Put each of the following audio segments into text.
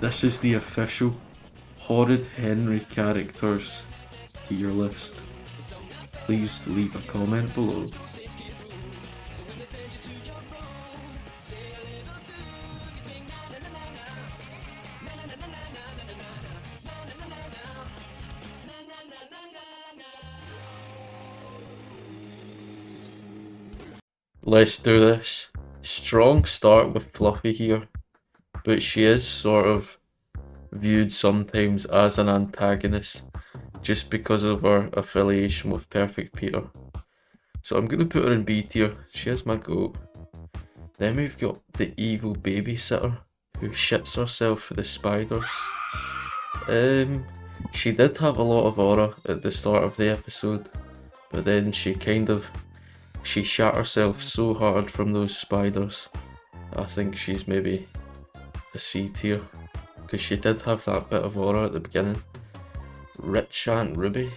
This is the official Horrid Henry characters tier list. Please leave a comment below. Let's do this. Strong start with Fluffy here, but she is sort of viewed sometimes as an antagonist just because of her affiliation with Perfect Peter. So I'm gonna put her in B tier. She is my goat. Then we've got the evil babysitter who shits herself for the spiders. She did have a lot of aura at the start of the episode, but then she shat herself so hard from those spiders. I think she's maybe a C tier, because she did have that bit of aura at the beginning. Rich Aunt Ruby.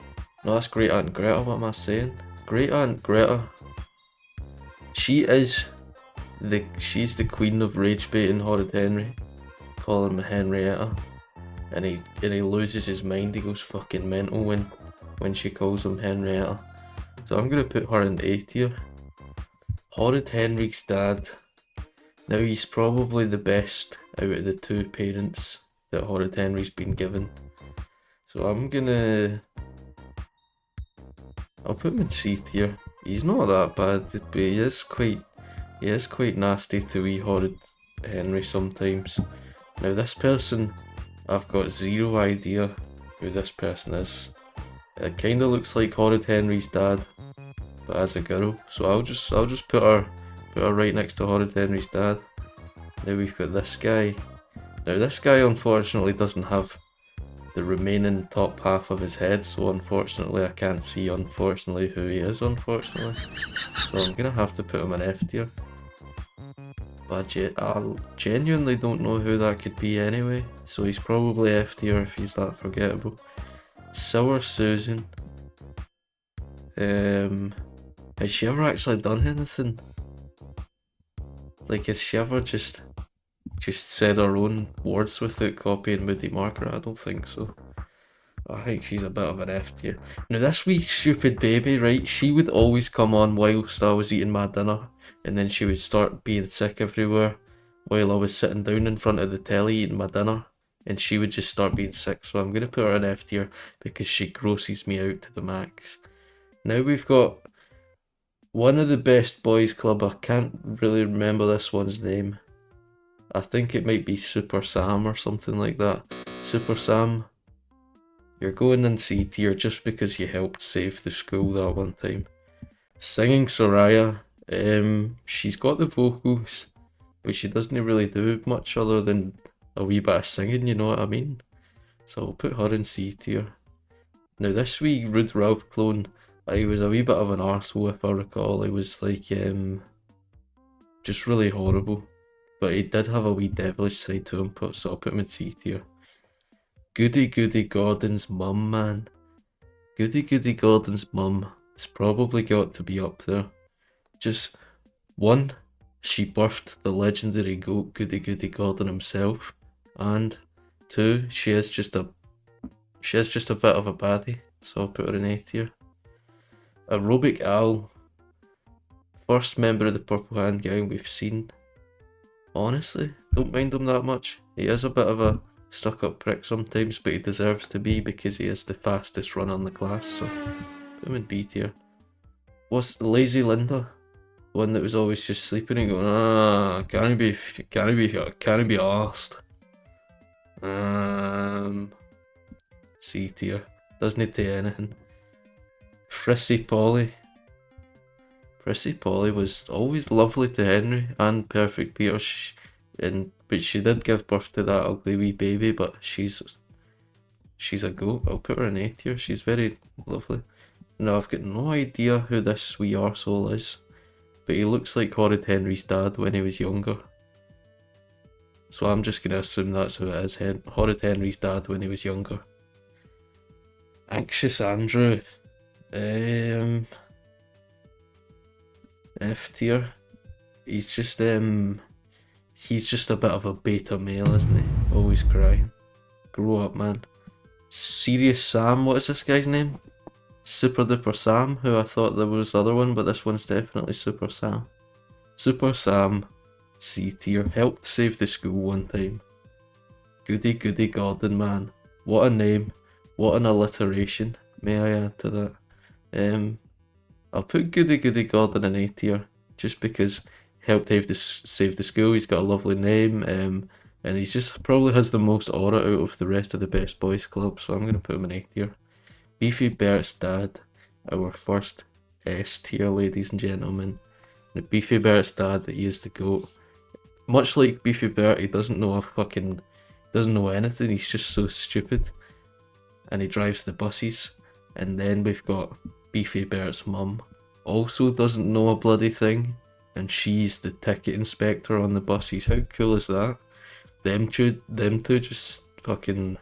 No, that's Great Aunt Greta, what am I saying? Great Aunt Greta. She's the queen of rage baiting Horrid Henry, calling him Henrietta. And he loses his mind, he goes fucking mental when she calls him Henrietta. So I'm gonna put her in A tier. Horrid Henry's dad. Now he's probably the best out of the two parents that Horrid Henry's been given. So I'll put him in C tier. He's not that bad, but he is quite nasty to wee Horrid Henry sometimes. Now this person, I've got zero idea who this person is. It kinda looks like Horrid Henry's dad, but as a girl. So I'll just put her right next to Horrid Henry's dad. Now we've got this guy. Now this guy unfortunately doesn't have the remaining top half of his head, so unfortunately I can't see who he is, unfortunately. So I'm gonna have to put him in F tier. But I genuinely don't know who that could be anyway, so he's probably F tier if he's that forgettable. Sour Susan. Has she ever actually done anything? Like, has she ever just said her own words without copying Moody Margaret? I don't think so. I think she's a bit of an F tier. Now this wee stupid baby, right, she would always come on whilst I was eating my dinner, and then she would start being sick everywhere while I was sitting down in front of the telly eating my dinner, and she would just start being sick. So I'm gonna put her in F tier because she grosses me out to the max. Now we've got one of the best boys club. I can't really remember this one's name. I think it might be Super Sam or something like that. Super Sam, you're going in C tier just because you helped save the school that one time. Singing Soraya, she's got the vocals, but she doesn't really do much other than a wee bit of singing, you know what I mean? So I'll put her in C tier. Now this wee Rude Ralph clone, he was a wee bit of an arsehole if I recall. He was like, just really horrible. But he did have a wee devilish side to him, so I'll put him in C tier. Goody Goody Gordon's mum, man. Goody Goody Gordon's mum has probably got to be up there. Just, one, she birthed the legendary goat Goody Goody Gordon himself, and two, she is just a bit of a baddie, so I'll put her in A tier. Aerobic Al, first member of the Purple Hand Gang we've seen. Honestly, don't mind him that much. He is a bit of a stuck-up prick sometimes, but he deserves to be because he is the fastest runner in the class, so put him in B tier. What's Lazy Linda? One that was always just sleeping and going, can he be arsed? C tier. Doesn't do anything. Frissy Polly. Frissy Polly was always lovely to Henry and Perfect Peter, but she did give birth to that ugly wee baby, but she's a goat. I'll put her in A tier. She's very lovely. Now I've got no idea who this wee arsehole is, but he looks like Horrid Henry's dad when he was younger. So I'm just gonna assume that's who it is, Horrid Henry's dad when he was younger. Anxious Andrew. F tier. He's just a bit of a beta male, isn't he? always crying. Grow up, man. Serious Sam, what is this guy's name? Super Duper Sam, who I thought there was the other one, but this one's definitely Super Sam. Super Sam, C tier, helped save the school one time. Goody Goody Gordon, man. What a name. What an alliteration, may I add to that. I'll put Goody Goody Gordon in A tier, just because helped save the school. He's got a lovely name, and he's just probably has the most aura out of the rest of the Best Boys Club, so I'm going to put him in A tier. Beefy Bert's dad, our first S tier, ladies and gentlemen. Beefy Bert's dad, he is the GOAT. Much like Beefy Bert, he doesn't know anything, he's just so stupid. And he drives the buses. And then we've got Beefy Bert's mum, also doesn't know a bloody thing, and she's the ticket inspector on the buses. How cool is that? Them two just fucking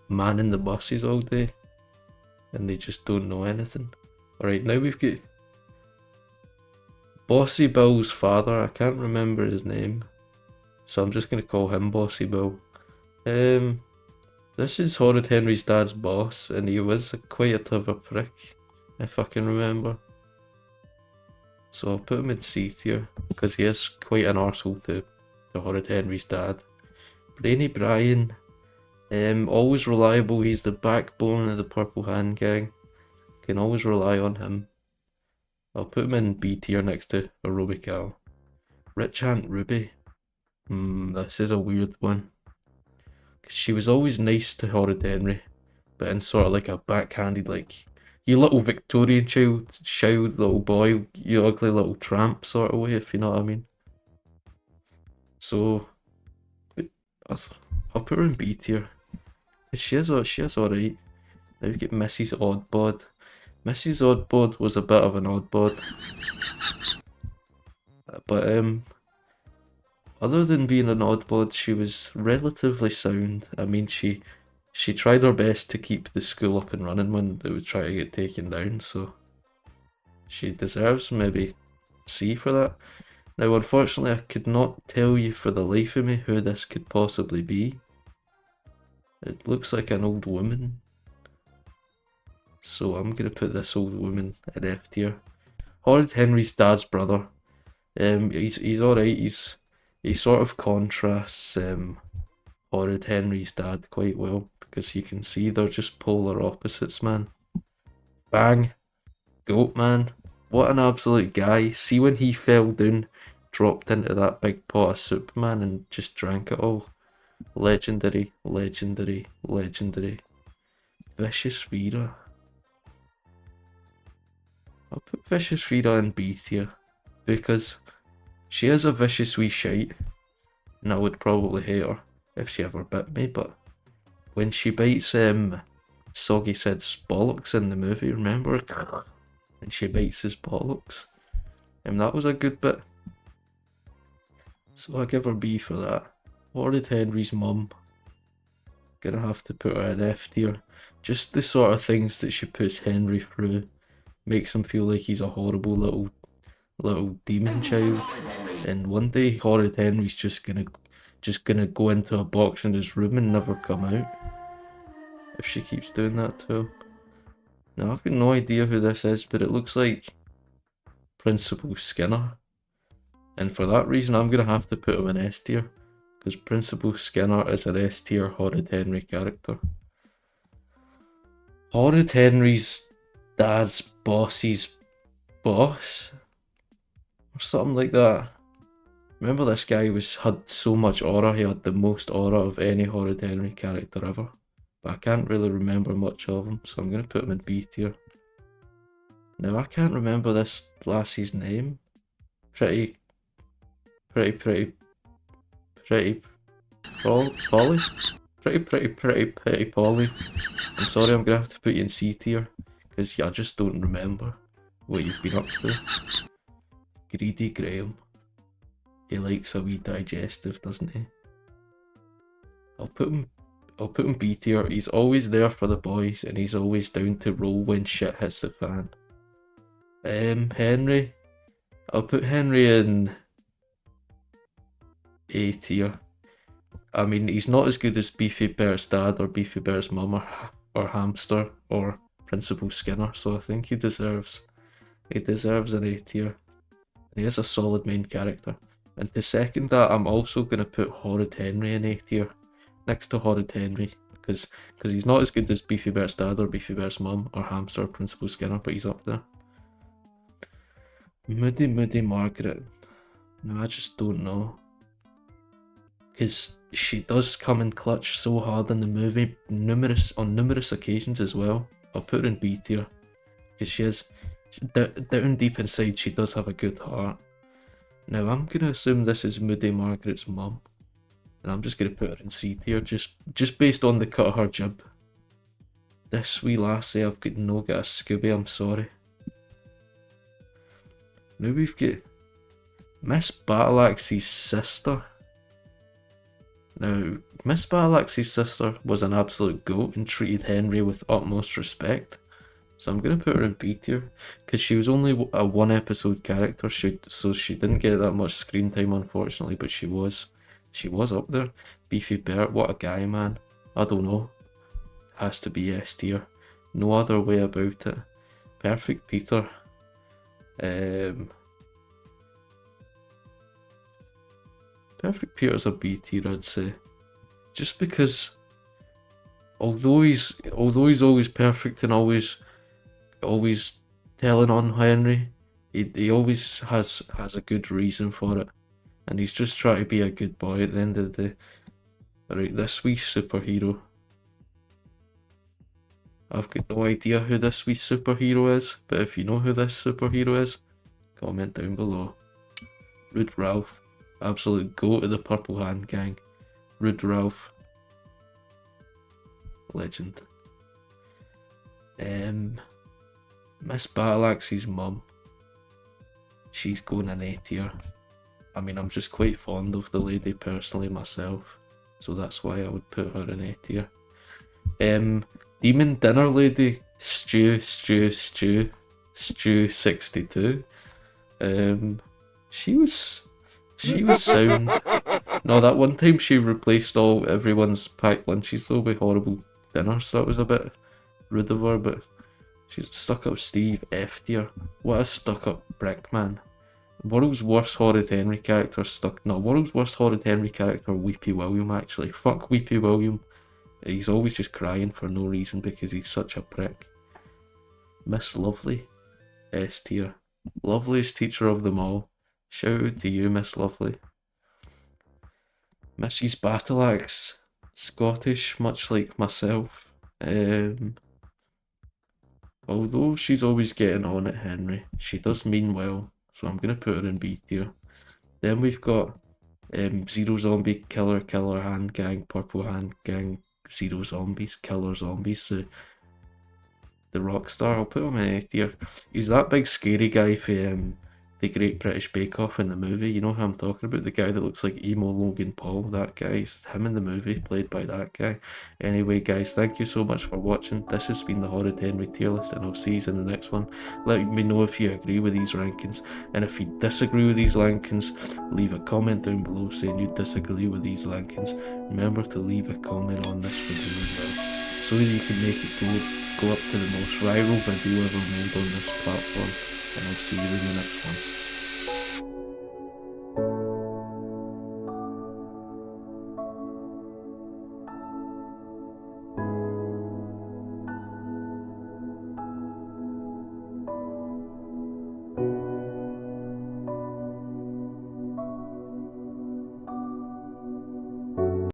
manning the buses all day, and they just don't know anything. Alright, now we've got Bossy Bill's father. I can't remember his name, so I'm just going to call him Bossy Bill. This is Horrid Henry's dad's boss, and he was quite a bit of a prick, if I can remember. So I'll put him in C tier, because he is quite an arsehole to Horrid Henry's dad. Brainy Brian, always reliable, he's the backbone of the Purple Hand Gang. Can always rely on him. I'll put him in B tier next to Aerobic Al. Rich Aunt Ruby, this is a weird one. She was always nice to Horrid Henry, but in sort of like a backhanded, like, you little Victorian child little boy, you ugly little tramp sort of way, if you know what I mean. So I'll put her in B tier. She is alright. Now we get Mrs. Oddbod. Mrs. Oddbod was a bit of an oddbod, but other than being an oddbod, she was relatively sound. I mean, she tried her best to keep the school up and running when it was trying to get taken down, so she deserves maybe C for that. Now, unfortunately, I could not tell you for the life of me who this could possibly be. It looks like an old woman, so I'm going to put this old woman in F tier. Horrid Henry's dad's brother. He's alright, he sort of contrasts Horrid Henry's dad quite well, because you can see they're just polar opposites, man. Bang! Goat, man. What an absolute guy. See when he fell down, dropped into that big pot of soup, man, and just drank it all. Legendary, legendary, legendary. Vicious Vera. I'll put Vicious Vera in B tier, because she is a vicious wee shite, and I would probably hate her if she ever bit me, but when she bites Soggy Sid's bollocks in the movie, remember? And she bites his bollocks, and that was a good bit. So I give her B for that. Horrid Henry's mum, gonna have to put her in F tier. Just the sort of things that she puts Henry through makes him feel like he's a horrible little demon child, and one day Horrid Henry's just gonna go into a box in his room and never come out if she keeps doing that to him. Now, I've got no idea who this is, but it looks like Principal Skinner, and for that reason I'm gonna have to put him in S tier, because Principal Skinner is an S tier Horrid Henry character. Horrid Henry's dad's boss's boss, or something like that. Remember, this guy had so much aura, he had the most aura of any Horrid Henry character ever. But I can't really remember much of him, so I'm going to put him in B tier. Now, I can't remember this lassie's name. Polly? Pretty Polly. I'm sorry, I'm going to have to put you in C tier, because I just don't remember what you've been up to. Greedy Graham. He likes a wee digestive, doesn't he? I'll put him B tier. He's always there for the boys, and he's always down to roll when shit hits the fan. Henry. I'll put Henry in A tier. I mean, he's not as good as Beefy Bear's dad or Beefy Bear's mum or Hamster or Principal Skinner, so I think he deserves an A tier. And he is a solid main character. And to second that, I'm also going to put Horrid Henry in A tier, next to Horrid Henry, because he's not as good as Beefy Bear's dad or Beefy Bear's mum or Hamster or Principal Skinner, but he's up there. Moody Margaret. No, I just don't know. Because she does come in clutch so hard in the movie, on numerous occasions as well. I'll put her in B tier. Because she is, down deep inside, she does have a good heart. Now, I'm going to assume this is Moody Margaret's mum. And I'm just going to put her in C tier, just based on the cut of her jib. This wee lassie, I've got no got a Scooby, I'm sorry. Now we've got Miss Battleaxe's sister. Now, Miss Battleaxe's sister was an absolute goat and treated Henry with utmost respect. So I'm going to put her in B tier, because she was only a one episode character, so she didn't get that much screen time unfortunately, but she was up there. Beefy Bear, what a guy, man. I don't know. Has to be S tier. No other way about it. Perfect Peter. Perfect Peter's a B tier, I'd say. Just because although he's always perfect and always telling on Henry, he always has a good reason for it. And he's just trying to be a good boy at the end of the day. Alright, this wee superhero. I've got no idea who this wee superhero is, but if you know who this superhero is, comment down below. Rude Ralph. Absolute goat of the Purple Hand gang. Rude Ralph. Legend. Miss Battleaxe's mum. She's going in A tier. I mean, I'm just quite fond of the lady personally myself, so that's why I would put her in A tier. Demon Dinner Lady, Stew 62. She was sound. No, that one time she replaced everyone's packed lunches though with horrible dinners, so that was a bit rude of her, but she's stuck up Steve, F tier. What a stuck up brick, man. World's worst Horrid Henry character World's worst Horrid Henry character, Weepy William, actually. Fuck Weepy William. He's always just crying for no reason because he's such a prick. Miss Lovely, S tier. Loveliest teacher of them all. Shout out to you, Miss Lovely. Mrs. Battleaxe, Scottish, much like myself. Although she's always getting on at Henry, she does mean well, so I'm going to put her in B tier. Then we've got Zero Zombie, Killer Hand Gang, Purple Hand Gang, Zero Zombies, Killer Zombies, the rock star. I'll put him in A tier. He's that big scary guy for the Great British Bake Off in the movie. You know who I'm talking about? The guy that looks like emo Logan Paul. That guy's him in the movie, played by that guy. Anyway, guys, thank you so much for watching. This has been the Horrid Henry tier list, and I'll see you in the next one. Let me know if you agree with these rankings, and if you disagree with these rankings, leave a comment down below saying you disagree with these rankings. Remember to leave a comment on this video as well, so that you can make it go up to the most viral video ever made on this platform. And I'll see you in the next one.